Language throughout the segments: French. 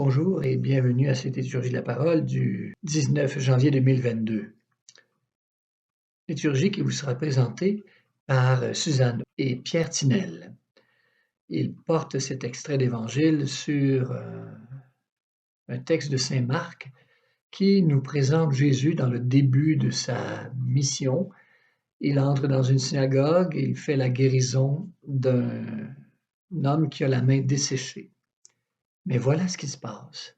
Bonjour et bienvenue à cette liturgie de la parole du 19 janvier 2022. Liturgie qui vous sera présentée par Suzanne et Pierre Tinel. Ils portent cet extrait d'évangile sur un texte de saint Marc qui nous présente Jésus dans le début de sa mission. Il entre dans une synagogue et il fait la guérison d'un homme qui a la main desséchée. Mais voilà ce qui se passe.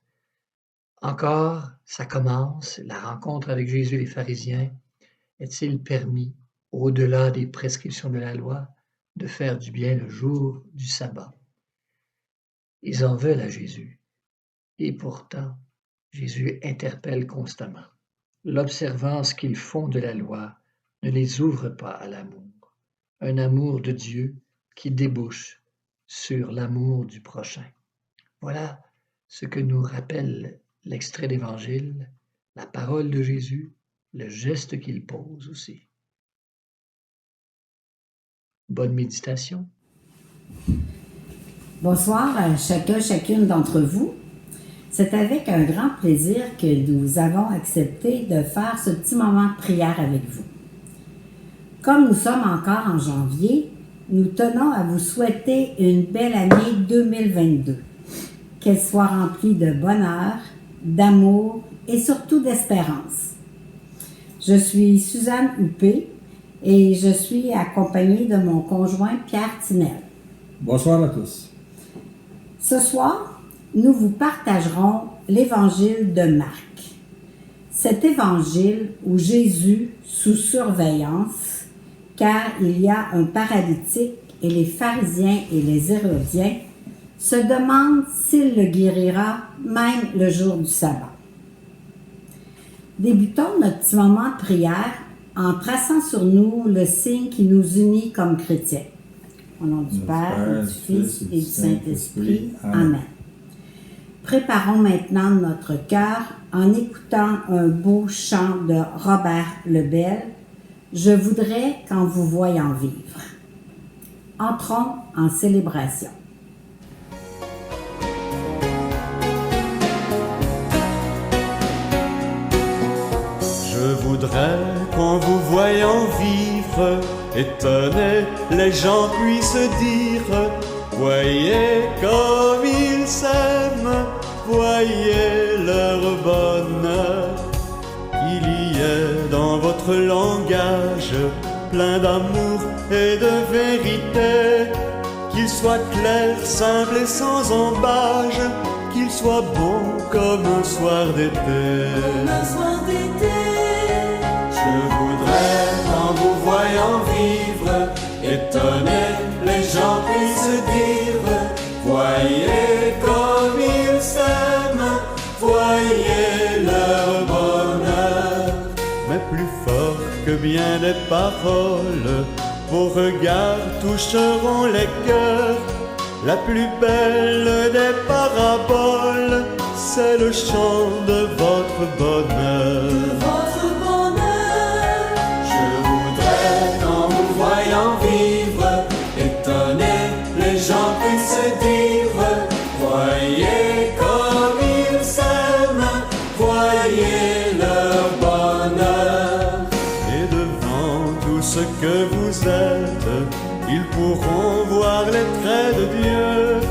Encore, ça commence, la rencontre avec Jésus et les pharisiens. Est-il permis, au-delà des prescriptions de la loi, de faire du bien le jour du sabbat? Ils en veulent à Jésus. Et pourtant, Jésus interpelle constamment. L'observance qu'ils font de la loi ne les ouvre pas à l'amour. Un amour de Dieu qui débouche sur l'amour du prochain. Voilà ce que nous rappelle l'extrait d'Évangile, la parole de Jésus, le geste qu'il pose aussi. Bonne méditation. Bonsoir à chacune d'entre vous. C'est avec un grand plaisir que nous avons accepté de faire ce petit moment de prière avec vous. Comme nous sommes encore en janvier, nous tenons à vous souhaiter une belle année 2022. Qu'elle soit remplie de bonheur, d'amour et surtout d'espérance. Je suis Suzanne Huppé et je suis accompagnée de mon conjoint Pierre Tinel. Bonsoir à tous. Ce soir, nous vous partagerons l'évangile de Marc. Cet évangile où Jésus, sous surveillance, car il y a un paralytique et les pharisiens et les hérodiens, se demande s'il le guérira même le jour du sabbat. Débutons notre petit moment de prière en traçant sur nous le signe qui nous unit comme chrétiens. Au nom du Père, du Fils et du Saint-Esprit. Amen. Préparons maintenant notre cœur en écoutant un beau chant de Robert Lebel, « Je voudrais qu'en vous voyant vivre ». Entrons en célébration. Je voudrais qu'en vous voyant vivre, étonnés, les gens puissent dire « Voyez comme ils s'aiment, voyez leur bonheur ». Il y est dans votre langage plein d'amour et de vérité, qu'il soit clair, simple et sans embâge, qu'il soit bon comme un soir d'été. Je voudrais qu'en vous voyant vivre, étonnés, les gens puissent dire « Voyez comme ils s'aiment, voyez leur bonheur ». Mais plus fort que bien des paroles, vos regards toucheront les cœurs. La plus belle des paraboles, c'est le chant de votre bonheur. Je voudrais qu'en vous voyant vivre, étonnés, les gens puissent dire « Voyez comme ils s'aiment, voyez leur bonheur ». Et devant tout ce que vous êtes, ils pourront voir les traits de Dieu.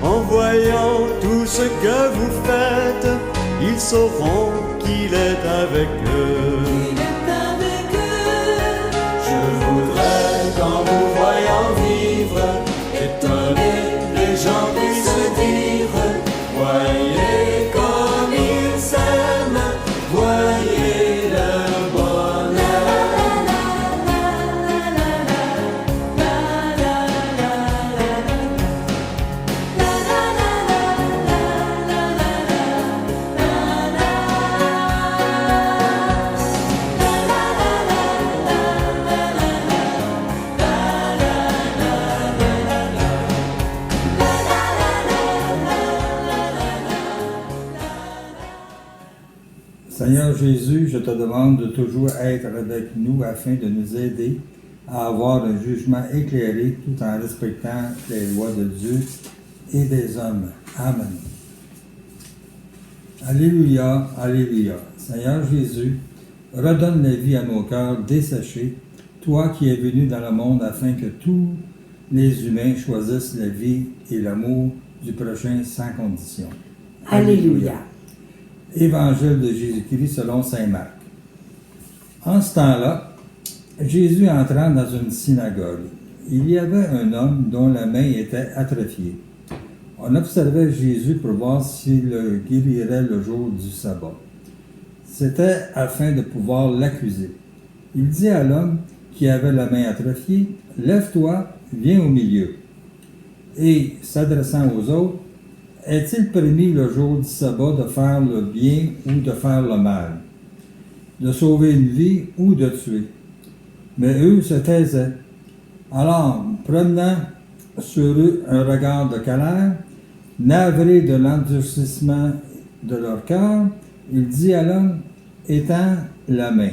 En voyant tout ce que vous faites, ils sauront qu'il est avec eux. Je voudrais qu'en vous voyant vivre, étonnés, les gens puissent dire « Voyez comme ils s'aiment, voyez leur bonheur ». Seigneur Jésus, je te demande de toujours être avec nous afin de nous aider à avoir un jugement éclairé tout en respectant les lois de Dieu et des hommes. Amen. Alléluia, Alléluia. Seigneur Jésus, redonne la vie à nos cœurs desséchés, toi qui es venu dans le monde afin que tous les humains choisissent la vie et l'amour du prochain sans condition. Alléluia. Évangile de Jésus-Christ selon saint Marc. En ce temps-là, Jésus entrant dans une synagogue. Il y avait un homme dont la main était atrophiée. On observait Jésus pour voir s'il le guérirait le jour du sabbat. C'était afin de pouvoir l'accuser. Il dit à l'homme qui avait la main atrophiée, « Lève-toi, viens au milieu. » Et, s'adressant aux autres, « Est-il permis le jour du sabbat de faire le bien ou de faire le mal, de sauver une vie ou de tuer? » Mais eux se taisaient. Alors, prenant sur eux un regard de colère, navré de l'endurcissement de leur cœur, il dit à l'homme, « Étends la main. »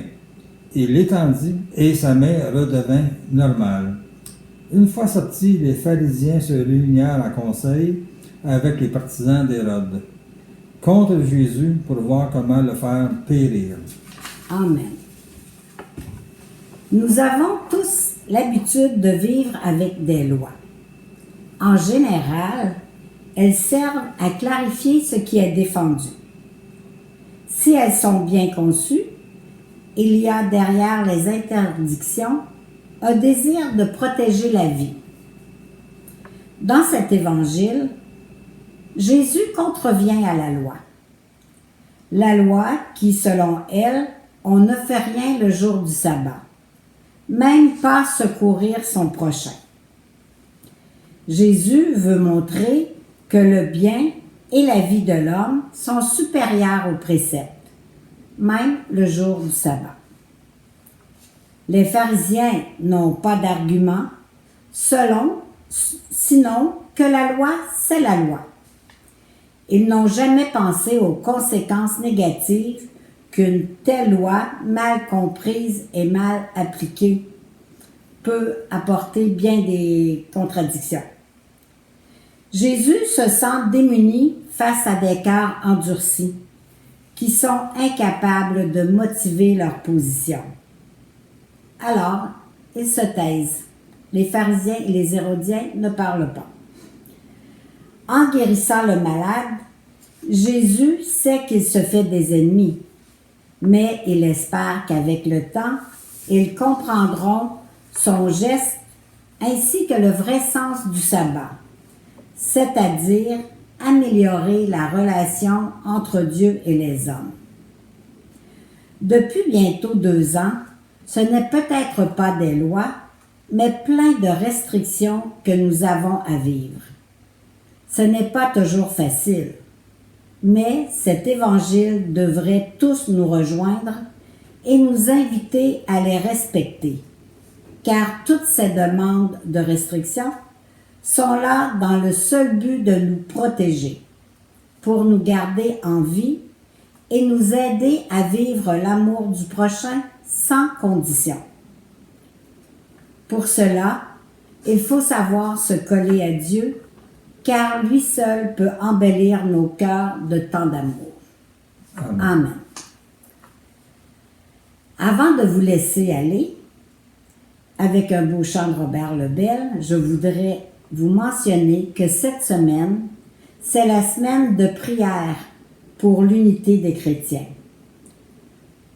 Il l'étendit et sa main redevint normale. Une fois sortis, les pharisiens se réunirent en conseil avec les partisans d'Hérode contre Jésus pour voir comment le faire périr. Amen. Nous avons tous l'habitude de vivre avec des lois. En général, elles servent à clarifier ce qui est défendu. Si elles sont bien conçues, il y a derrière les interdictions un désir de protéger la vie. Dans cet évangile, Jésus contrevient à la loi. La loi qui, selon elle, on ne fait rien le jour du sabbat, même pas secourir son prochain. Jésus veut montrer que le bien et la vie de l'homme sont supérieurs aux préceptes, même le jour du sabbat. Les pharisiens n'ont pas d'argument, sinon que la loi, c'est la loi. Ils n'ont jamais pensé aux conséquences négatives qu'une telle loi, mal comprise et mal appliquée, peut apporter bien des contradictions. Jésus se sent démuni face à des cœurs endurcis qui sont incapables de motiver leur position. Alors, ils se taisent. Les pharisiens et les hérodiens ne parlent pas. En guérissant le malade, Jésus sait qu'il se fait des ennemis, mais il espère qu'avec le temps, ils comprendront son geste ainsi que le vrai sens du sabbat, c'est-à-dire améliorer la relation entre Dieu et les hommes. Depuis bientôt 2 ans, ce n'est peut-être pas des lois, mais plein de restrictions que nous avons à vivre. Ce n'est pas toujours facile, mais cet évangile devrait tous nous rejoindre et nous inviter à les respecter, car toutes ces demandes de restrictions sont là dans le seul but de nous protéger, pour nous garder en vie et nous aider à vivre l'amour du prochain sans condition. Pour cela, il faut savoir se coller à Dieu, car lui seul peut embellir nos cœurs de tant d'amour. Amen. Amen. Avant de vous laisser aller, avec un beau chant de Robert Lebel, je voudrais vous mentionner que cette semaine, c'est la semaine de prière pour l'unité des chrétiens.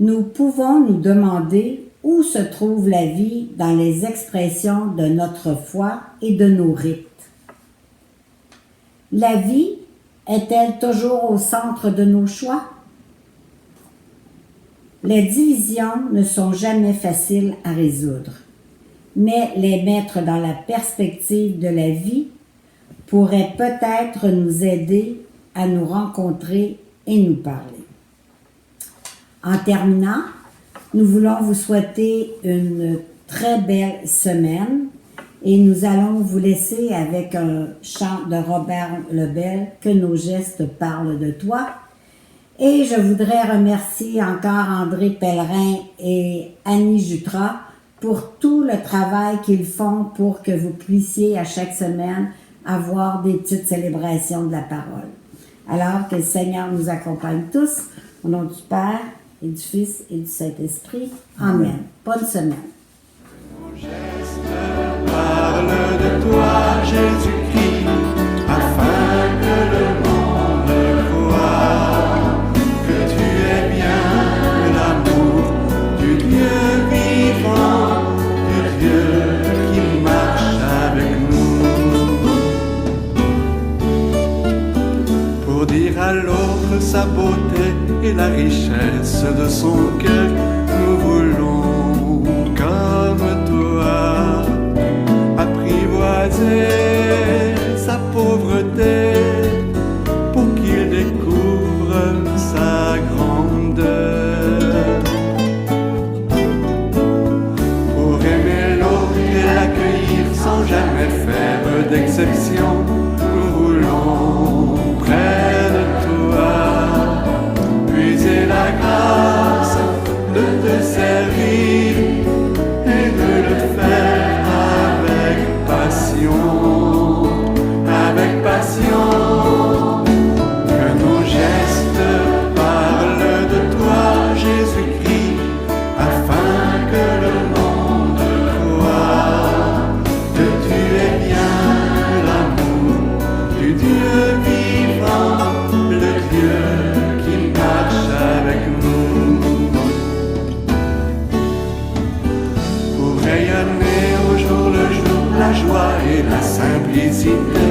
Nous pouvons nous demander où se trouve la vie dans les expressions de notre foi et de nos rites. La vie est-elle toujours au centre de nos choix? Les divisions ne sont jamais faciles à résoudre, mais les mettre dans la perspective de la vie pourrait peut-être nous aider à nous rencontrer et nous parler. En terminant, nous voulons vous souhaiter une très belle semaine et nous allons vous laisser avec un chant de Robert Lebel, « Que nos gestes parlent de toi ». Et je voudrais remercier encore André Pellerin et Annie Jutras pour tout le travail qu'ils font pour que vous puissiez à chaque semaine avoir des petites célébrations de la parole. Alors que le Seigneur nous accompagne tous, au nom du Père et du Fils et du Saint-Esprit. Amen. Bonne semaine. Parle de toi, Jésus-Christ, afin que le monde voie que tu es bien l'amour du Dieu vivant, du Dieu qui marche avec nous. Pour dire à l'autre sa beauté et la richesse de son cœur, nous voulons comme toi apprivoiser sa pauvreté pour qu'il découvre sa grandeur. Pour aimer l'autre et l'accueillir sans jamais faire d'exception, nous voulons près de toi puiser la grâce de te servir et de le faire avec passion, que nos gestes parlent de toi, Jésus-Christ, afin que le monde voie que tu es bien l'amour du Dieu vivant, le Dieu qui marche avec nous. Pour rayonner au jour le jour la joie et la simplicité,